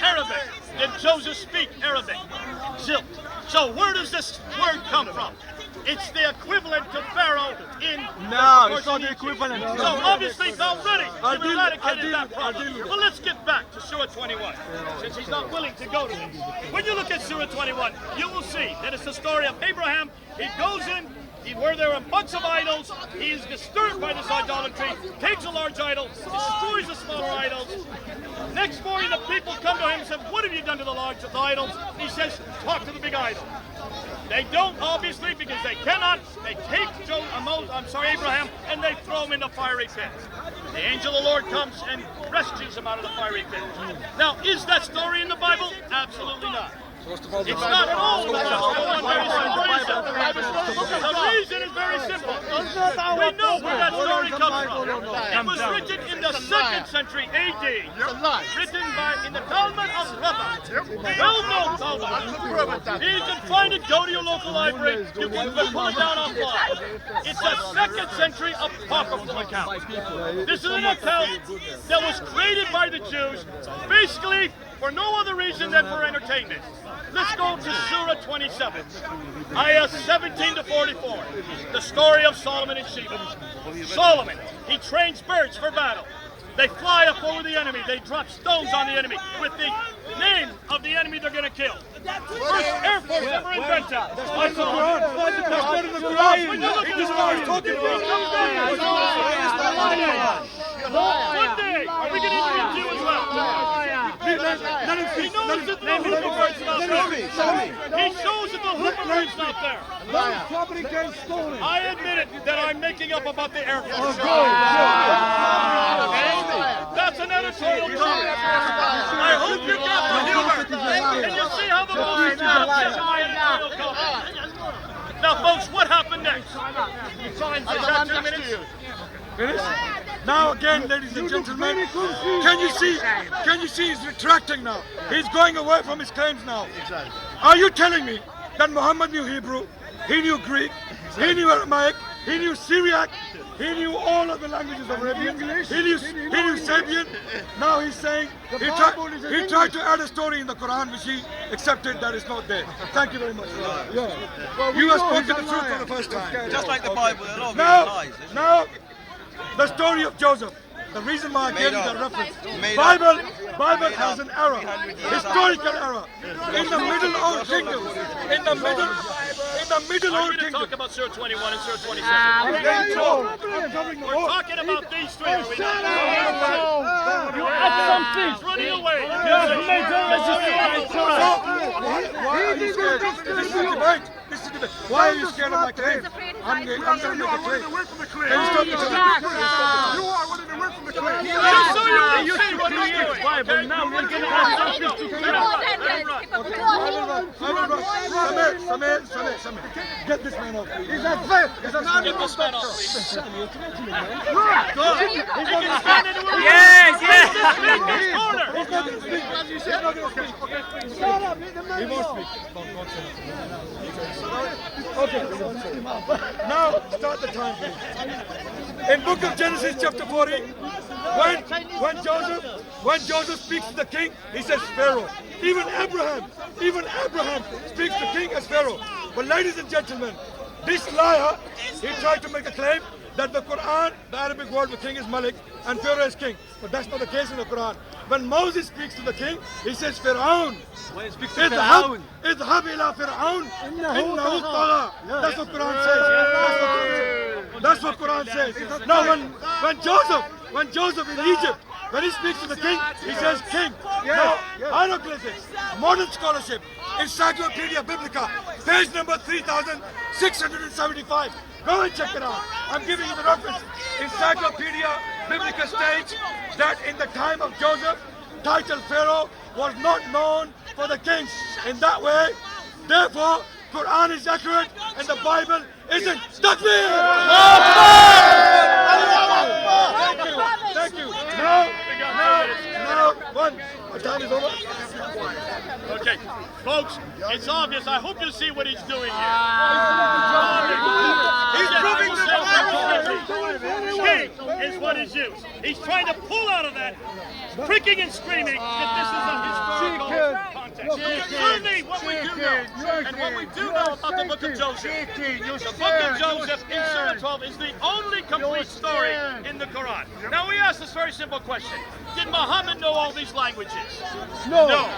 Arabic. Did Joseph speak Arabic? Zilt. So where does this word come from? It's the equivalent to Pharaoh in... No, it's not the equivalent. So obviously it's already eradicated that problem. Well, let's get back to Surah 21, since he's not willing to go to it. When you look at Surah 21, you will see that it's the story of Abraham. He goes in, where there are a bunch of idols, he is disturbed by this idolatry, takes a large idol, destroys the smaller idols. Next morning, the people come to him and say, "What have you done to the large idols?" He says, "Talk to the big idol." They don't, obviously, because they cannot. They take Abraham, and they throw him in the fiery pit. The angel of the Lord comes and rescues him out of the fiery pit. Now, is that story in the Bible? Absolutely not. It's not at all in the Bible. The reason is very simple. We know where that story comes from. It was written in the 2nd century A.D. Written in the Talmud of Rabbah. Well-known Talmud. You can find it. Go to your local library. You can pull it down offline. It's a 2nd century apocryphal account. This is an account that was created by the Jews, basically for no other reason than for entertainment. Let's go to Surah 27, ayah 17 to 44, the story of Solomon and Sheba. Solomon, he trains birds for battle. They fly up over the enemy. They drop stones on the enemy with the name of the enemy they're going to kill. First Air Force ever invented. That's the Quran. That's not in the Quran. He just started talking about One day, are we going to interrupt you as well? He knows that the hooper bird's not there. He shows that the hooper bird's not there. property gets stolen. I admit it that I'm making up about the Air Force. That's an editorial comment. I hope you got the humor. And you see how the most editorial comment. Now, folks, what happened next? Is that 2 minutes? Finished? Now again, ladies and gentlemen, can you see he's retracting now? He's going away from his claims now. Are you telling me that Muhammad knew Hebrew, he knew Greek, he knew Aramaic, he knew Syriac, he knew all of the languages of Arabian, he knew Sabian? Now he's saying he tried to add a story in the Quran which he accepted that is not there. Thank you very much. You have spoken the truth for the first time. Just like the Bible, a lot of it is lies. Now, the story of Joseph. The reason why I gave you that reference. Bible has an error, historical error. In the Middle Old Kingdom. In the Middle Old Kingdom. Talk about Surah 21 and Surah 27. We're talking about these three. Are we not? You add something. He's running away. Why are you scared? This is a debate. This is a debate. Why are you scared of my claim? I'm going to make a claim. Can you stop me? You are willing to work from the claim. Just so you see what he's doing. Bible. Now we're going to add something to Samir. Get this man off. He's not fair. He's not Get this man off, please. Good. He can stand anywhere. Yes. He's not going to speak. He's not going to speak. Shut up. He won't speak. Okay. Now start the time, please. In Book of Genesis, chapter 40, when Joseph speaks to the king, he says Pharaoh. Even Abraham speaks to the king as Pharaoh. But ladies and gentlemen, this liar, he tried to make a claim that the Quran, the Arabic word for king is Malik and Pharaoh is king. But that's not the case in the Quran. When Moses speaks to the king, he says Fir'aun. When he speaks to Fir'aun. اذهب إلى فرعون إنه طغى. That's what Quran says. That's what Quran says. Now when Joseph in Egypt, when he speaks to the king, he says king. Now, hieroglyphics, modern scholarship, Encyclopedia Biblica, page number 3675. Go and check it out. I'm giving you the reference. Encyclopedia Biblica states that in the time of Joseph, title Pharaoh was not known for the kings. In that way, therefore, Quran is accurate and the Bible isn't. Takbir! Thank you. Now, the time is over. Okay, folks, it's obvious. I hope you see what he's doing here. He's proving the king is what is used. He's trying to pull out of that, pricking and screaming that this is a historical context. Certainly what we do know, and what we do know about the book of Joseph, the book of Joseph in Surah 12 is the only complete story in the Quran. Now we ask this very simple question. Did Muhammad know all these languages? No.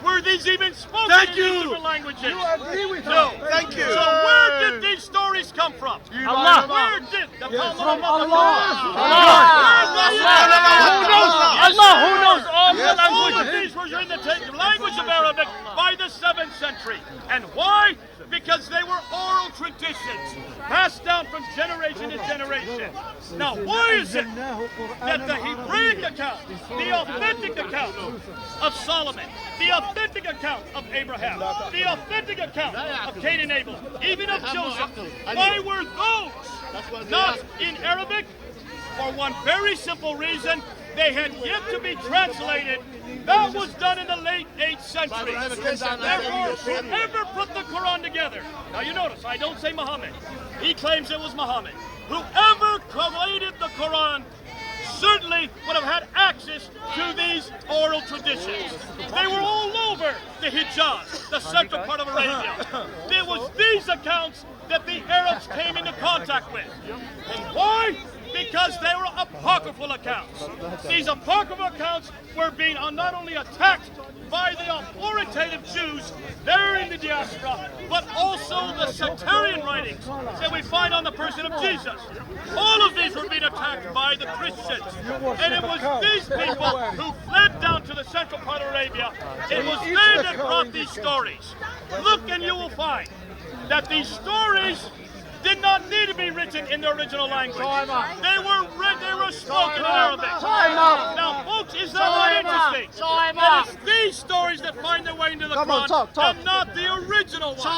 Were these even spoken in these different languages? You agree with No. her. Thank you. So where did these stories come from? Allah. Where did the From Allah? Allah, who knows all the All of languages? these were in the language of Arabic by the 7th century. And why? Because they were oral traditions passed down from generation to generation. Now, why is it that the Hebraic account, the authentic account of Solomon, the authentic account of Abraham, the authentic account of Cain and Abel, even of Joseph, why were those not in Arabic? For one very simple reason, they had yet to be translated. That was done in the late 8th century. Therefore, whoever put the Quran together, now you notice, I don't say Muhammad. He claims it was Muhammad. Whoever collated the Quran certainly would have had access to these oral traditions. They were all over the Hijaz, the central part of Arabia. It was these accounts that the Arabs came into contact with. And why? Because they were apocryphal accounts. These apocryphal accounts were being not only attacked by the authoritative Jews there in the diaspora, but also the sectarian writings that we find on the person of Jesus. All of these were being attacked by the Christians. And it was these people who fled down to the central part of Arabia. It was they that brought these stories. Look and you will find that these stories did not need to be written in the original language. They were spoken in Arabic. Now, folks, is that not interesting? That it's these stories that find their way into the Quran, and not the original ones, the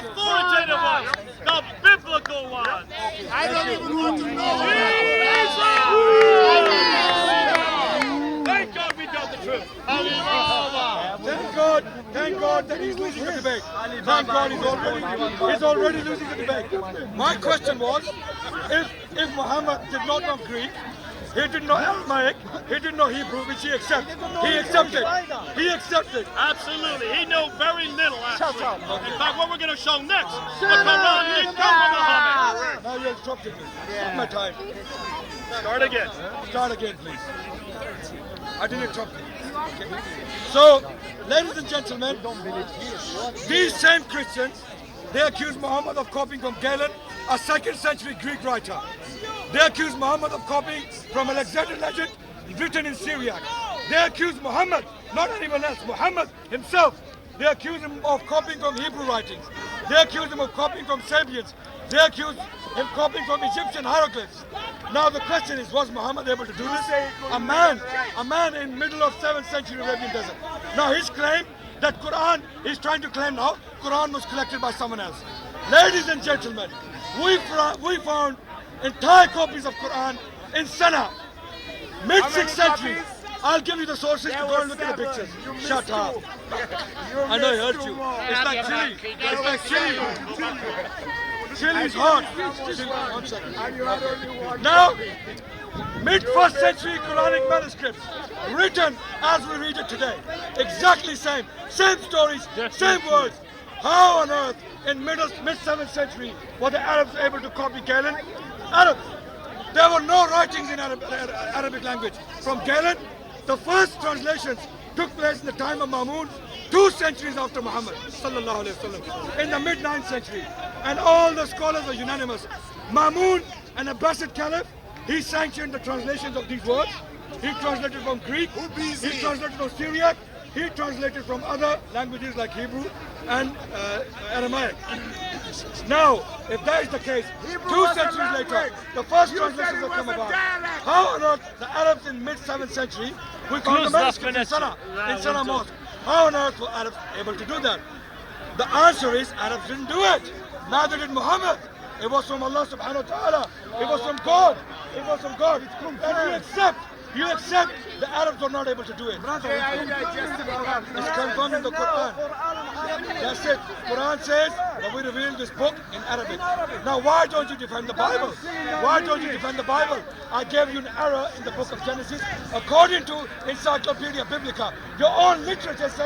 authoritative ones, the biblical ones. I don't even want to know. Thank God we got the truth. Thank God that he's losing the debate. Thank God he's already losing the debate. My question was, if Muhammad did not know Greek, he didn't know Aramaic, he didn't know Hebrew, which he accepted. He accepted. Absolutely. He knew very little, actually. In fact, what we're going to show next, the Quran did come from Muhammad. Now you're interrupting me. It's my time. Start again. Start again, please. I didn't interrupt you. Okay. So, ladies and gentlemen, these same Christians, they accuse Muhammad of copying from Galen, a 2nd century Greek writer. They accuse Muhammad of copying from Alexander legend written in Syriac. They accuse Muhammad, not anyone else, Muhammad himself. They accuse him of copying from Hebrew writings. They accuse him of copying from Sabians. They accuse him copying from Egyptian hieroglyphs. Now the question is, was Muhammad able to do this? A man in middle of 7th century Arabian desert. Now his claim that Quran, he's trying to claim now, Quran was collected by someone else. Ladies and gentlemen, we found entire copies of Quran in Sana'a, mid-6th century. I'll give you the sources to go and look at the pictures. Shut up. I know I hurt you. It's like chili. It's like chili. Chili is hot. One second. Now, mid-1st century Quranic manuscripts, written as we read it today. Exactly same stories, same words. How on earth in mid-7th century were the Arabs able to copy Galen? Arabs. There were no writings in Arabic language. From Galen, the first translations took place in the time of Mamun, 2 centuries after Muhammad sallallahu alaihi wasallam, in the mid-9th century. And all the scholars are unanimous. Mamun, an Abbasid caliph, he sanctioned the translations of these words. He translated from Greek, he translated from Syriac, he translated from other languages like Hebrew and Aramaic. Now, if that is the case, 2 centuries later, the first translations have come about. How on earth the Arabs in mid-7th century, we found the manuscript in Sana'a Mosque. How on earth were Arabs able to do that? The answer is Arabs didn't do it. Neither did Muhammad. It was from Allah subhanahu wa ta'ala. It was from God. It was from God. And you accept the Arabs were not able to do it. It's confirmed in the Quran. That's it. Quran says that we revealed this book in Arabic. Now why don't you defend the Bible? Why don't you defend the Bible? I gave you an error in the book of Genesis. According to Encyclopedia Biblica, your own literature says